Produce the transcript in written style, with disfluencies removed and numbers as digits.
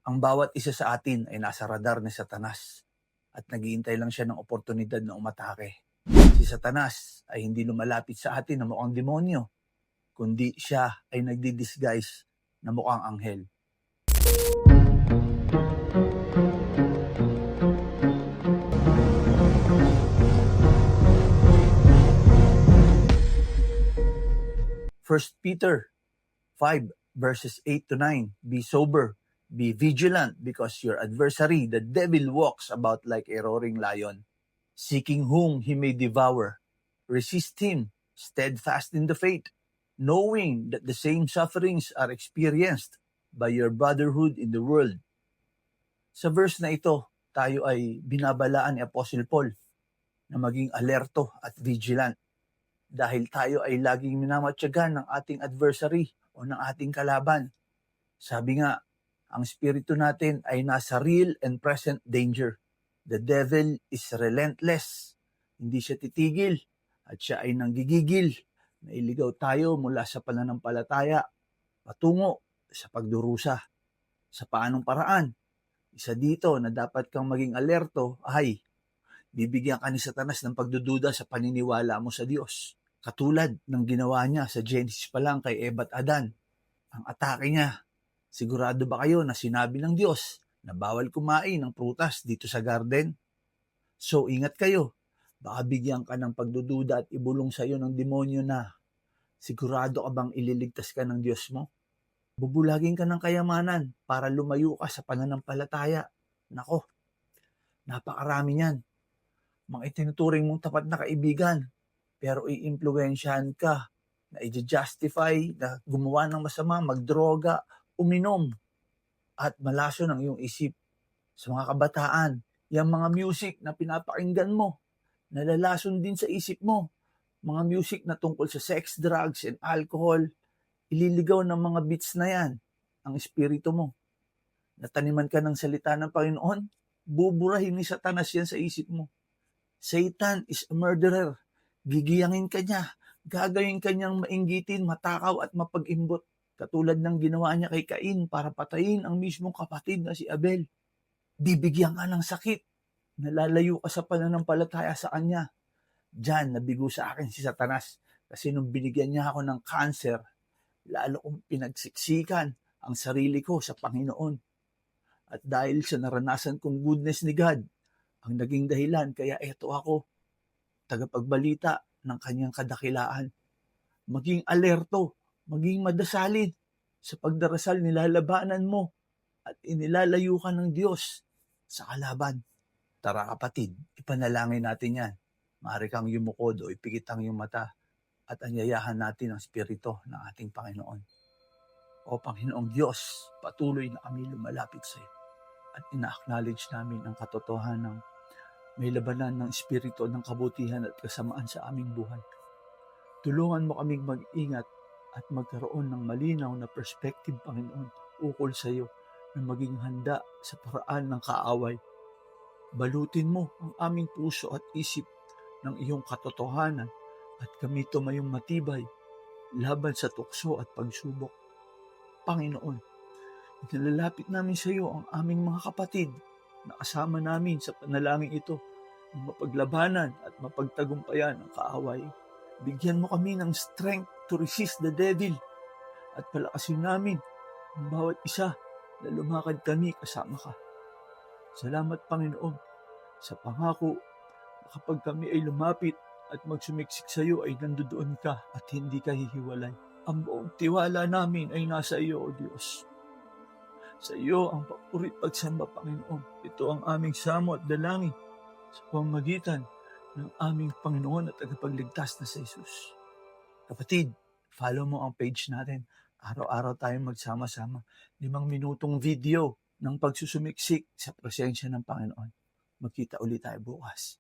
Ang bawat isa sa atin ay nasa radar ni Satanas at naghihintay lang siya ng oportunidad na umatake. Si Satanas ay hindi lumalapit sa atin na mukhang demonyo, kundi siya ay nagdi-disguise na mukhang anghel. First Peter 5 verses 8 to 9. Be sober, be vigilant, because your adversary, the devil, walks about like a roaring lion, seeking whom he may devour. Resist him, steadfast in the faith, knowing that the same sufferings are experienced by your brotherhood in the world. Sa verse na ito, tayo ay binabalaan ni Apostle Paul na maging alerto at vigilant dahil tayo ay laging minamatyagan ng ating adversary o ng ating kalaban. Sabi nga, ang spirito natin ay nasa real and present danger. The devil is relentless. Hindi siya titigil at siya ay nanggigigil na iligaw tayo mula sa pananampalataya patungo sa pagdurusa. Sa paanong paraan? Isa dito na dapat kang maging alerto ay bibigyan ka ni Satanas ng pagdududa sa paniniwala mo sa Diyos. Katulad ng ginawa niya sa Genesis pa lang kay Eva at Adan. Ang atake niya, sigurado ba kayo na sinabi ng Diyos na bawal kumain ng prutas dito sa garden? So ingat kayo, baka bigyan ka ng pagdududa at ibulong sa iyo ng demonyo na sigurado ka bang ililigtas ka ng Diyos mo? Bubulagin ka ng kayamanan para lumayo ka sa pananampalataya. Nako, napakarami niyan. Mga itinuturing mong tapat na kaibigan, pero i-impluwensyahan ka na i-justify na gumawa ng masama, magdroga, uminom, at malaso ng iyong isip. Sa mga kabataan, yung mga music na pinapakinggan mo, nalalason din sa isip mo. Mga music na tungkol sa sex, drugs, and alcohol, ililigaw ng mga beats na yan ang espiritu mo. Nataniman ka ng salita ng Panginoon, buburahin ni Satanas yan sa isip mo. Satan is a murderer. Gigiyangin ka niya. Gagawin ka niyang mainggitin, matakaw at mapag-imbot. Katulad ng ginawa niya kay Cain para patayin ang mismong kapatid na si Abel. Bibigyan ka ng sakit. Nalalayo ka sa pananampalataya sa kanya. Diyan, nabigo sa akin si Satanas. Kasi nung binigyan niya ako ng cancer, lalo kong pinagsiksikan ang sarili ko sa Panginoon. At dahil sa naranasan kong goodness ni God, ang naging dahilan kaya eto ako, tagapagbalita ng kanyang kadakilaan. Maging alerto, maging madasalin. Sa pagdarasal, nilalabanan mo at inilalayo ka ng Diyos sa kalaban. Tara kapatid, ipanalangin natin yan. Maaari kang yumukod o ipikit ang iyong mata at anyayahan natin ang Espiritu ng ating Panginoon. O Panginoong Diyos, patuloy na kami lumalapit sa iyo at ina-acknowledge namin ang katotohanan ng may labanan ng espiritu ng kabutihan at kasamaan sa aming buhay. Tulungan mo kaming mag-ingat at magkaroon ng malinaw na perspective, Panginoon, ukol sa iyo na maging handa sa paraan ng kaaway. Balutin mo ang aming puso at isip ng iyong katotohanan at kami tumayong matibay laban sa tukso at pagsubok. Panginoon, inilalapit namin sa iyo ang aming mga kapatid na kasama namin sa panalangin ito ng mapaglabanan at mapagtagumpayan ang kaaway. Bigyan mo kami ng strength to resist the devil at palakasin namin ang bawat isa na lumakad kami kasama ka. Salamat Panginoon sa pangako na kapag kami ay lumapit at magsumiksik sa iyo ay nandoon ka at hindi ka hihiwalay. Ang buong tiwala namin ay nasa iyo, O Diyos. Sa iyo ang papurit pagsamba, Panginoon. Ito ang aming samo at dalangin sa pamamagitan ng aming Panginoon at tagapagligtas na si Jesus. Kapatid, follow mo ang page natin. Araw-araw tayong magsama-sama. 5 minutong video ng pagsusumiksik sa presensya ng Panginoon. Magkita ulit tayo bukas.